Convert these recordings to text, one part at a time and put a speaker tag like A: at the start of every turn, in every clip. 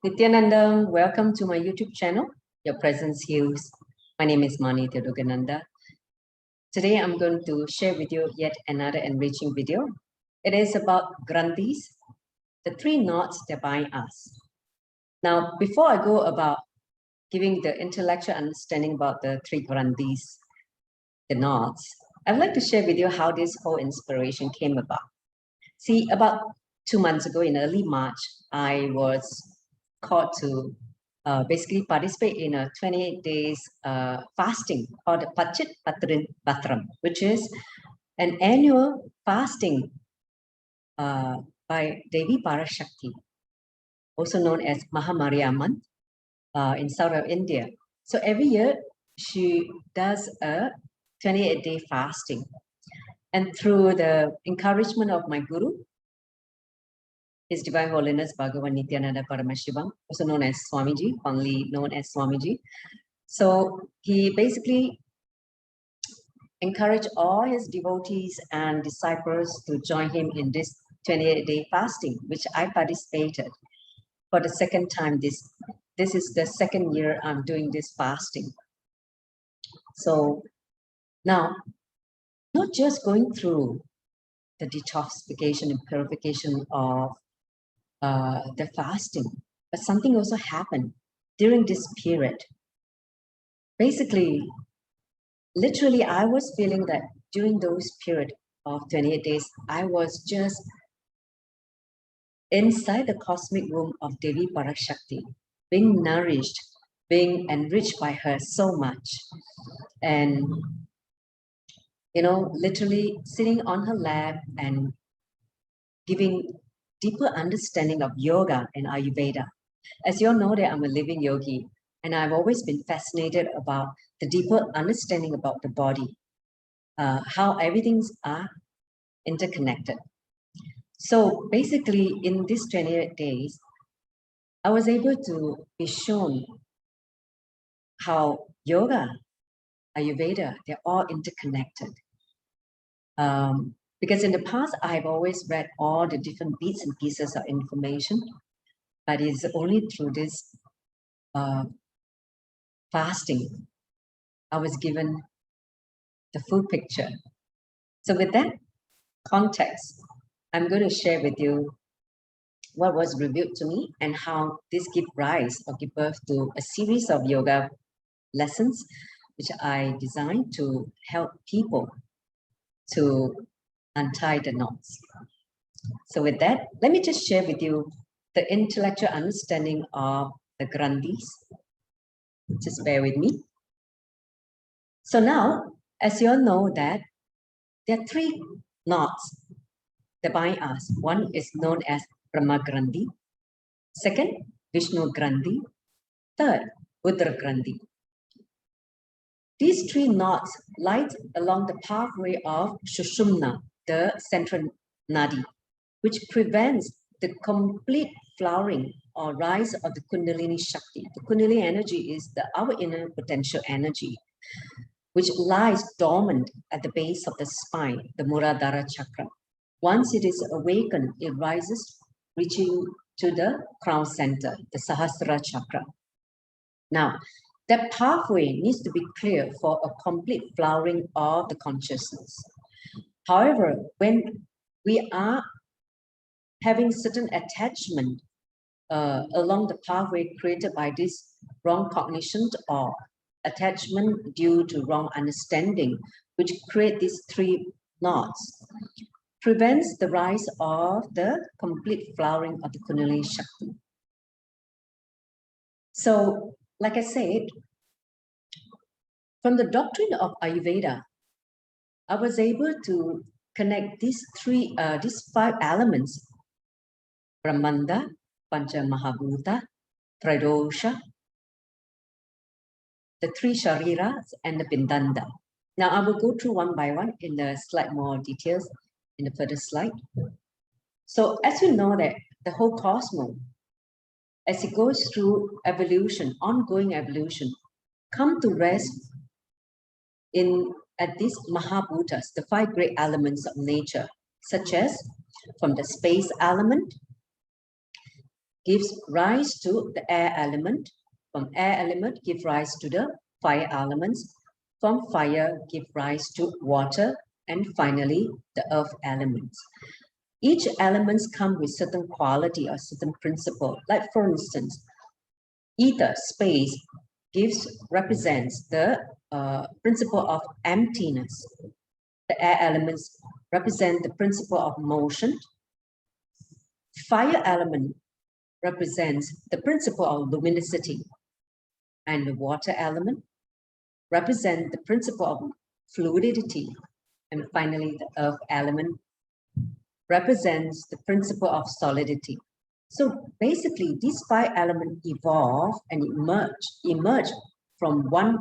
A: Nityanandam, welcome to my YouTube channel. Your presence heals. My name is Mani Theodogananda. Today I'm going to share with you yet another enriching video. It is about Granthis, the three knots that bind us. Now, before I go about giving the intellectual understanding about the three Granthis, the knots, I'd like to share with you how this whole inspiration came about. See, about 2 months ago in early March, I was called to basically participate in a 28 days fasting called Pachit Patram, which is an annual fasting by Devi Parashakti, also known as Mahamariamman in south of India. So every year she does a 28-day fasting. And through the encouragement of my guru, His Divine Holiness Bhagavan Nityananda Paramashivam, also known as Swamiji, fondly known as Swamiji. So he basically encouraged all his devotees and disciples to join him in this 28-day fasting, which I participated for the second time. This is the second year I'm doing this fasting. So now, not just going through the detoxification and purification of the fasting, but something also happened during this period. Basically, literally, I was feeling that during those period of 28 days, I was just inside the cosmic womb of Devi Parashakti, being nourished, being enriched by her so much. And, you know, literally sitting on her lap and giving deeper understanding of yoga and Ayurveda. As you all know that I'm a living yogi, and I've always been fascinated about the deeper understanding about the body, how everything's are interconnected. So basically in these 28 days, I was able to be shown how yoga, Ayurveda, they're all interconnected. Because in the past, I've always read all the different bits and pieces of information, but it's only through this fasting I was given the full picture. So with that context, I'm going to share with you what was revealed to me and how this give rise or give birth to a series of yoga lessons, which I designed to help people to untie the knots. So with that, let me just share with you the intellectual understanding of the Granthis. Just bear with me. So now, as you all know that there are three knots that bind us. One is known as Brahma grandi, second, Vishnu grandi, third, Rudra grandi. These three knots lie along the pathway of Sushumna, the central nadi, which prevents the complete flowering or rise of the Kundalini Shakti. The Kundalini energy is our inner potential energy, which lies dormant at the base of the spine, the Muladhara chakra. Once it is awakened, it rises, reaching to the crown center, the Sahasrara chakra. Now, that pathway needs to be clear for a complete flowering of the consciousness. However, when we are having certain attachment along the pathway created by this wrong cognition or attachment due to wrong understanding, which create these three knots, prevents the rise of the complete flowering of the Kundalini Shakti. So, like I said, from the doctrine of Ayurveda, I was able to connect these five elements: Brahmanda, Pancha Mahabhuta, Tridosha, the three Shariras, and the Pindanda. Now, I will go through one by one in the slide more details in the further slide. So, as you know that the whole cosmos, as it goes through evolution, ongoing evolution, come to rest at these Mahabhutas, the five great elements of nature, such as from the space element, gives rise to the air element. From air element give rise to the fire elements. From fire give rise to water, and finally the earth elements. Each elements come with certain quality or certain principle. Like for instance, ether, space, represents the principle of emptiness. The air elements represent the principle of motion. Fire element represents the principle of luminosity. And the water element represents the principle of fluidity. And finally, the earth element represents the principle of solidity. So basically, these 5 elements evolve and emerge from one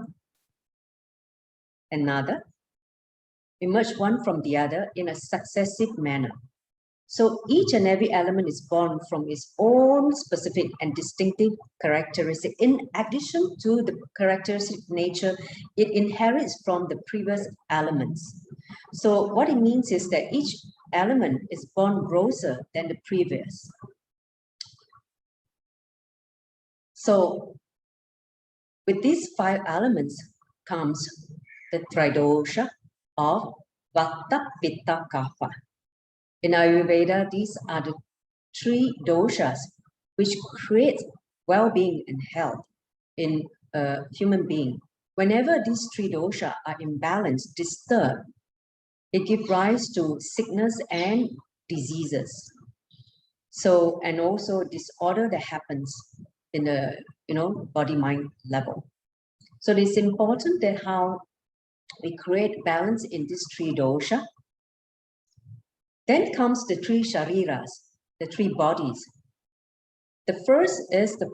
A: another, emerge one from the other in a successive manner. So each and every element is born from its own specific and distinctive characteristic. In addition to the characteristic nature, it inherits from the previous elements. So what it means is that each element is born grosser than the previous. So with these 5 elements comes the tridosha of Vata, Pitta, Kapha. In Ayurveda, these are the 3 doshas which create well-being and health in a human being. Whenever these 3 doshas are imbalanced, disturbed, it gives rise to sickness and diseases. So, and also disorder that happens in the body-mind level. So it's important that how we create balance in these 3 dosha. Then comes the 3 shariras, the 3 bodies. The first is the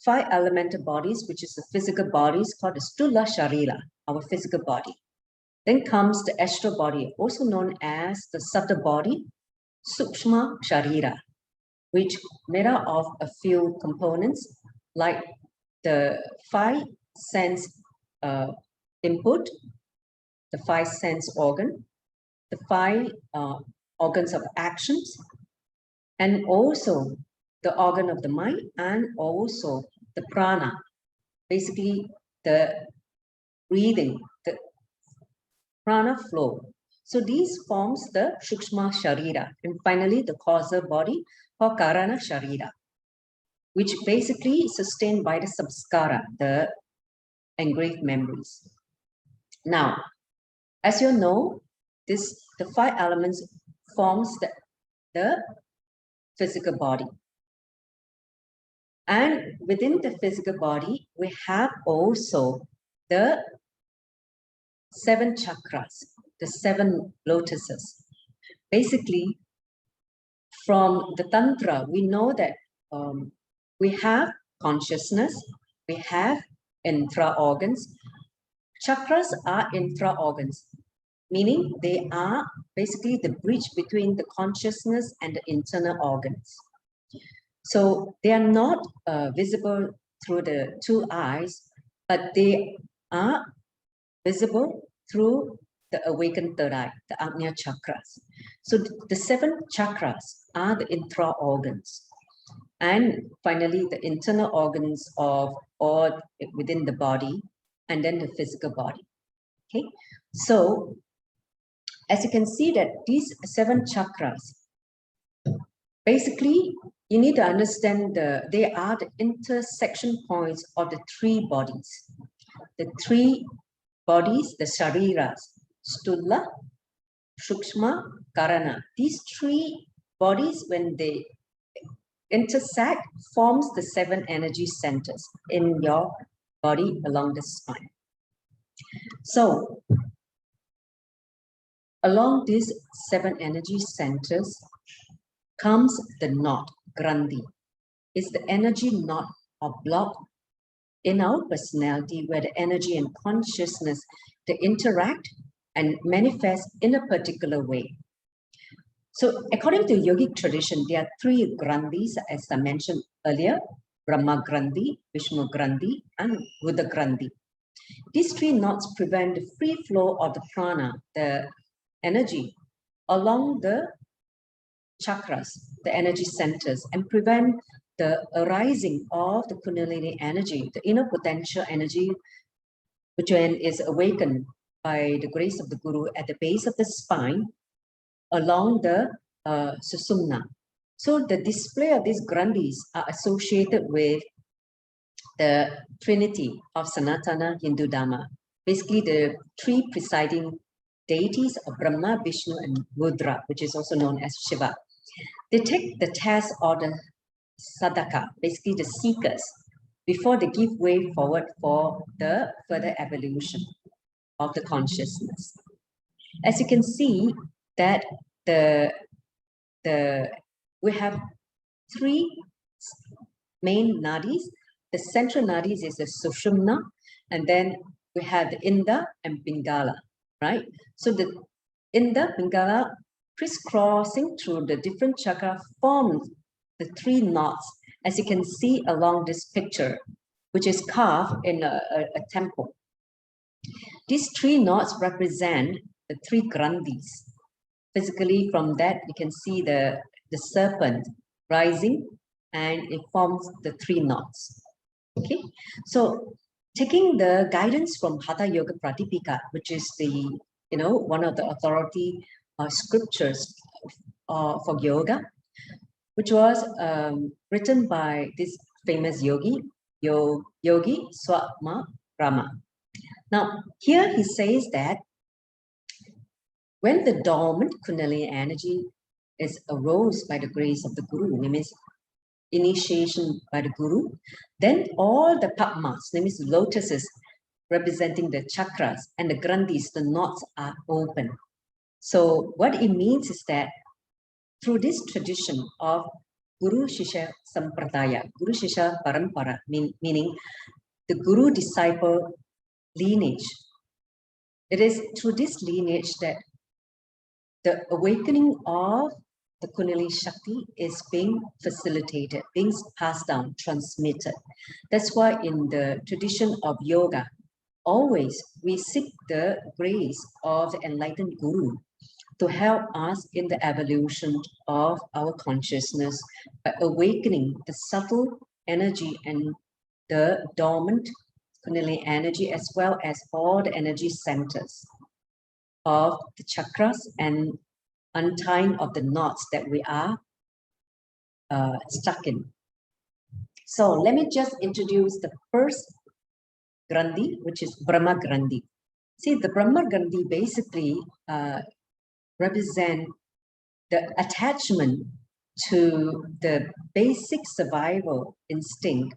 A: 5 elemental bodies, which is the physical bodies called the Stula Sharira, our physical body. Then comes the astral body, also known as the subtle body, Sukshma Sharira, which made up of a few components like the 5 sense input, the 5 sense organ, the 5 organs of actions, and also the organ of the mind, and also the prana, basically the breathing, the prana flow. So these forms the Sukshma Sharira, and finally the causal body or Karana Sharira, which basically is sustained by the samskara, the engraved memories. Now, as you know, the 5 elements forms the physical body. And within the physical body, we have also the 7 chakras, the 7 lotuses. Basically, from the Tantra, we know that we have consciousness, we have intra-organs. Chakras are intra-organs, meaning they are basically the bridge between the consciousness and the internal organs. So they are not visible through the 2 eyes, but they are visible through the awakened 3rd eye, the Ajna chakras. So the 7 chakras are the intra-organs. And finally, the internal organs of all within the body, and then the physical body. Okay, so as you can see that these 7 chakras, basically, you need to understand they are the intersection points of the 3 bodies. The 3 bodies, the shariras, Stula, Sukshma, Karana. These 3 bodies, when they intersect, forms the 7 energy centers in your body along the spine. So, along these 7 energy centers comes the knot, grandi. It's the energy knot or block in our personality where the energy and consciousness, they interact and manifest in a particular way. So according to yogic tradition, there are 3 grandis, as I mentioned earlier: Brahma grandi, Vishnu grandi, and Rudra grandi. These 3 knots prevent the free flow of the prana, the energy, along the chakras, the energy centers, and prevent the arising of the Kundalini energy, the inner potential energy, which when is awakened by the grace of the Guru at the base of the spine along the Susumna. So the display of these grandis are associated with the trinity of Sanatana Hindu Dharma. Basically, the three presiding deities of Brahma, Vishnu, and Rudra, which is also known as Shiva. They take the test or the sadhaka, basically the seekers, before they give way forward for the further evolution of the consciousness. As you can see, that we have three main nadis. The central nadis is the Sushumna, and then we have the Inda and Pingala, right? So the Inda, Pingala, crisscrossing through the different chakra forms the three knots, as you can see along this picture, which is carved in a temple. These three knots represent the three grandis. Physically, from that, you can see the serpent rising, and it forms the three knots. Okay, so taking the guidance from Hatha Yoga Pratipika, which is the one of the authority scriptures for yoga, which was written by this famous yogi, Yogi Swama Brahma. Now, here he says that when the dormant Kundalini energy is arose by the grace of the Guru, means initiation by the Guru, then all the padmas, means lotuses representing the chakras, and the grandis, the knots, are open. So what it means is that through this tradition of Guru Shishya Sampradaya, Guru Shishya Parampara, meaning the Guru disciple lineage, it is through this lineage that the awakening of the Kundalini Shakti is being facilitated, being passed down, transmitted. That's why in the tradition of yoga, always we seek the grace of the enlightened Guru to help us in the evolution of our consciousness by awakening the subtle energy and the dormant Kundalini energy, as well as all the energy centers of the chakras and untying of the knots that we are stuck in. So let me just introduce the first grandi, which is Brahma grandi. See, the Brahma grandi basically represent the attachment to the basic survival instinct,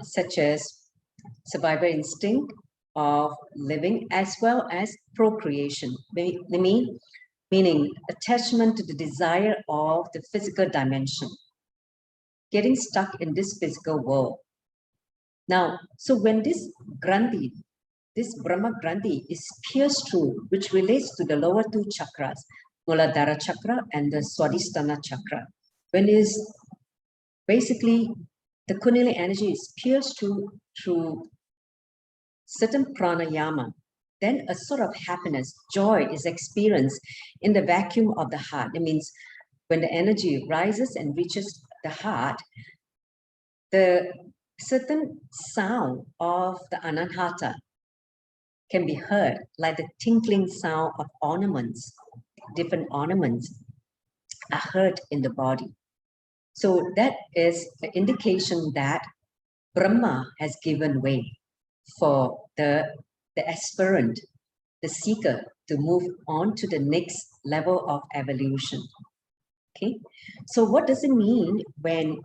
A: such as survival instinct of living as well as procreation, meaning attachment to the desire of the physical dimension, getting stuck in this physical world. Now, so when this grandi, this Brahma grandi is pierced through, which relates to the lower two chakras, Muladhara chakra and the Swadhisthana chakra, when is basically the Kundalini energy is pierced through certain pranayama, then a sort of happiness, joy is experienced in the vacuum of the heart. It means when the energy rises and reaches the heart, the certain sound of the anahata can be heard, like the tinkling sound of ornaments. Different ornaments are heard in the body. So that is an indication that Brahma has given way for the aspirant, the seeker, to move on to the next level of evolution. Okay, so what does it mean when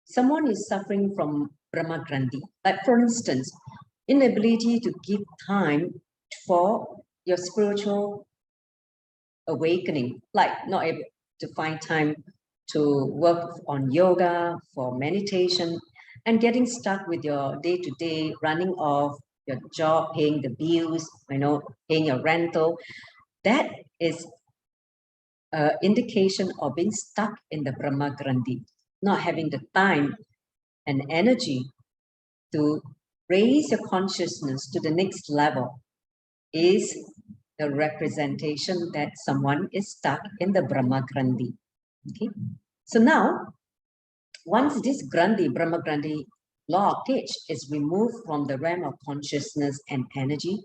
A: someone is suffering from Brahma grandi? Like, for instance, inability to give time for your spiritual awakening, like not able to find time to work on yoga, for meditation, and getting stuck with your day-to-day running of your job, paying the bills, paying your rental. That is an indication of being stuck in the Brahma grandi, not having the time and energy to raise your consciousness to the next level is the representation that someone is stuck in the Brahma grandi. Okay, so now Once this grandi, Brahma grandi blockage is removed from the realm of consciousness and energy,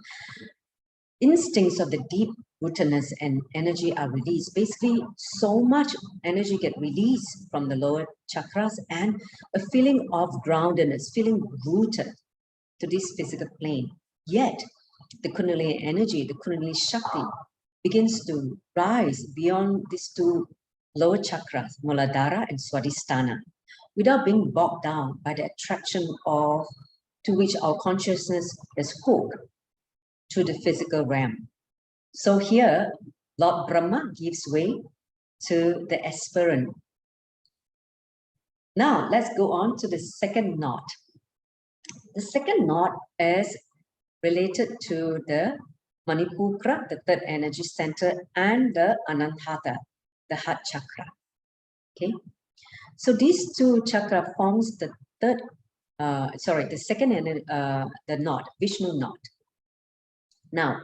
A: instincts of the deep rootedness and energy are released. Basically, so much energy get released from the lower chakras and a feeling of groundedness, feeling rooted to this physical plane. Yet, the Kundalini energy, the Kundalini Shakti, begins to rise beyond these two lower chakras, Muladhara and Swadhisthana, without being bogged down by the attraction of to which our consciousness is hooked to the physical realm. So here, Lord Brahma gives way to the aspirant. Now, let's go on to the second knot. The second knot is related to the Manipura, the third energy center, and the Anahata, the heart chakra. Okay, so these two chakra forms the third, the second, the knot, Vishnu knot. Now,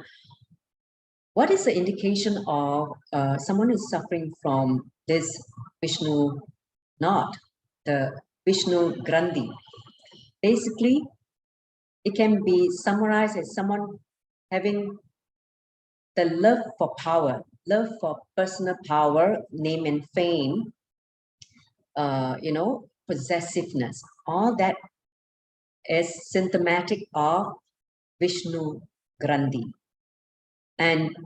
A: what is the indication of someone who is suffering from this Vishnu knot, the Vishnu grandi? Basically, it can be summarized as someone having the love for power, love for personal power, name and fame, possessiveness. All that is symptomatic of Vishnu grandi. And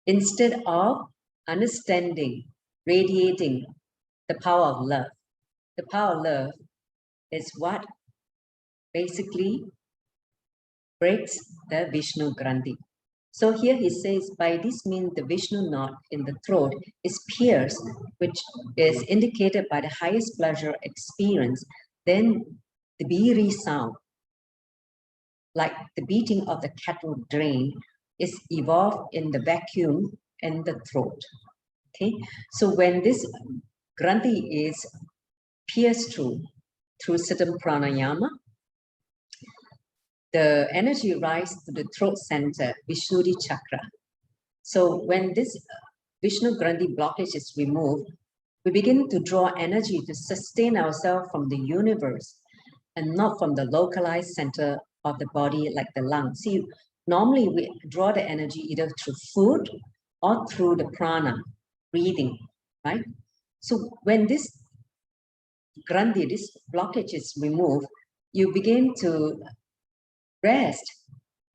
A: instead of understanding, radiating the power of love, the power of love is what basically breaks the Vishnu grandi. So here he says, by this means the Vishnu knot in the throat is pierced, which is indicated by the highest pleasure experience. Then the beery sound, like the beating of the cattle drain, is evolved in the vacuum in the throat. Okay, so when this grandi is pierced through certain pranayama, the energy rises to the throat center, Vishuddhi chakra. So when this Vishnu grandi blockage is removed, we begin to draw energy to sustain ourselves from the universe and not from the localized center of the body like the lungs. See, normally we draw the energy either through food or through the prana, breathing, right? So when this grandi, this blockage is removed, you begin to rest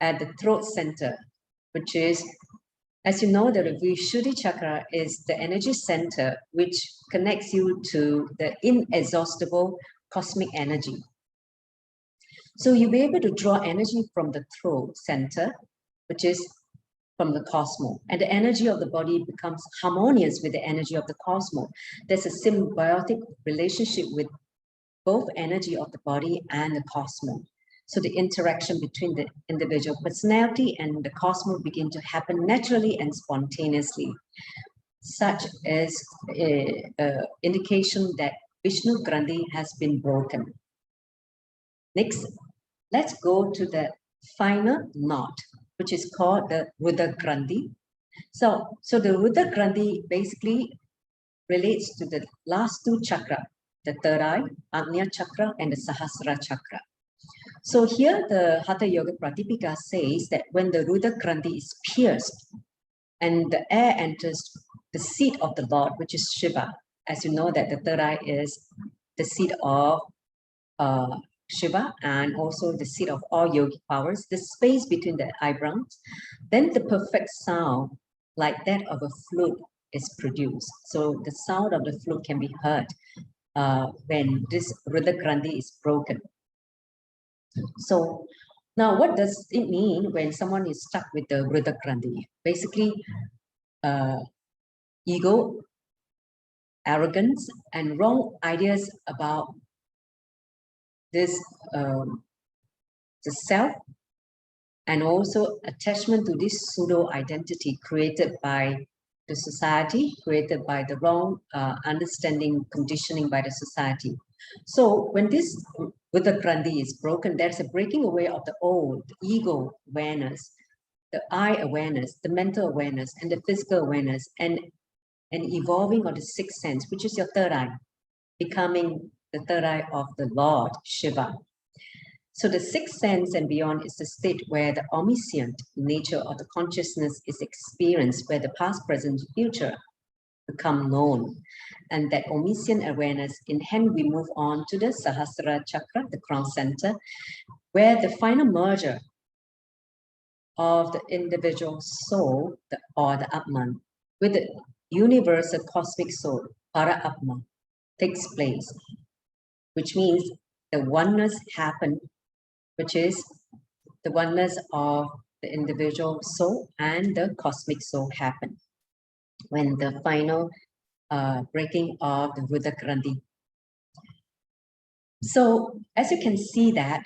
A: at the throat center, which is, as you know, the Vishuddhi chakra is the energy center which connects you to the inexhaustible cosmic energy. So you'll be able to draw energy from the throat center, which is from the cosmos, and the energy of the body becomes harmonious with the energy of the cosmos. There's a symbiotic relationship with both energy of the body and the cosmos. So the interaction between the individual personality and the cosmos begin to happen naturally and spontaneously. Such as an indication that Vishnu grandi has been broken. Next, let's go to the final knot, which is called the Rudra grandi. So the Rudra grandi basically relates to the last two chakra, the third eye, Agnya chakra, and the Sahasrara chakra. So here the Hatha Yoga Pratipika says that when the Rudra grandi is pierced and the air enters the seat of the Lord, which is Shiva, as you know that the third eye is the seat of Shiva and also the seat of all yogic powers, the space between the eyebrows, then the perfect sound like that of a flute is produced. So the sound of the flute can be heard when this Rudra grandi is broken. So now what does it mean when someone is stuck with the Rudra grandi? Basically, ego, arrogance, and wrong ideas about this the self, and also attachment to this pseudo identity created by the society, created by the wrong understanding, conditioning by the society. So when this Rudra grandi is broken, there's a breaking away of the old ego awareness, the I awareness, the mental awareness, and the physical awareness, and an evolving of the sixth sense, which is your third eye, becoming the third eye of the Lord Shiva. So the sixth sense and beyond is the state where the omniscient nature of the consciousness is experienced, where the past, present, future become known. And that omniscient awareness, in hand we move on to the Sahasrara Chakra, the crown center, where the final merger of the individual soul, or the Atman, with the universal cosmic soul, Para Atman, takes place, which means the oneness happens, which is the oneness of the individual soul and the cosmic soul happen when the final breaking of the Rudra grandi. So as you can see that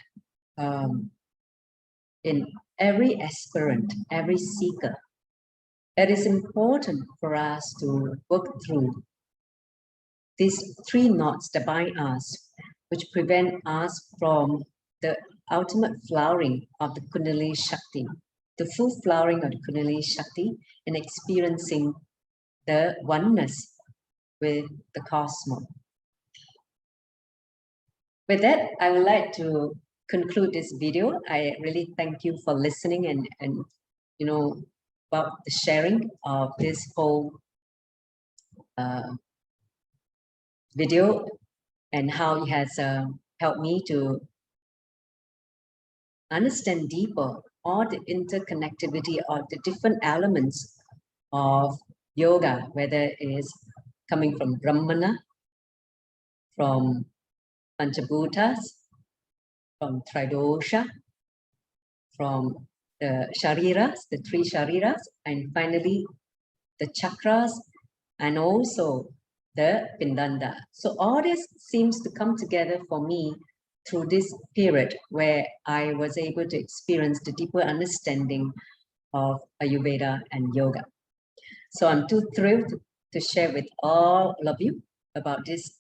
A: in every aspirant, every seeker, it is important for us to work through these three knots that bind us, which prevent us from the ultimate flowering of the Kundalini Shakti, the full flowering of the Kundalini Shakti, and experiencing the oneness with the cosmos. With that, I would like to conclude this video. I really thank you for listening and you know, about the sharing of this whole video and how it has helped me to understand deeper all the interconnectivity of the different elements of yoga, whether it is coming from Brahmana, from Panchabhutas, from Tridosha, from the Shariras, the three Shariras, and finally the chakras, and also the Pindanda. So all this seems to come together for me through this period where I was able to experience the deeper understanding of Ayurveda and yoga. So I'm too thrilled to share with all of you about this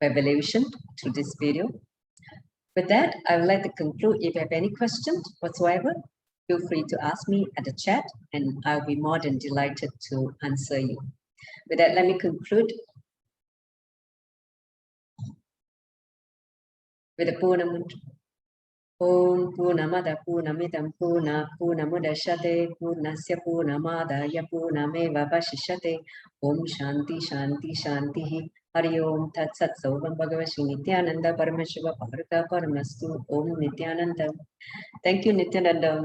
A: revelation through this video. With that, I would like to conclude. If you have any questions whatsoever, feel free to ask me at the chat and I'll be more than delighted to answer you. With that, let me conclude with a Purna mantra. Om Purnamada Purnamidam Purnamudachyate Purnasya Purnamadaya Purnameva Vashishyate Om Shanti Shanti Shanti Hari Om Tat Sat Sovam Bhagavashi Nityananda Paramashiva Bharata Paramastu Om Nityananda. Thank you, Nityananda.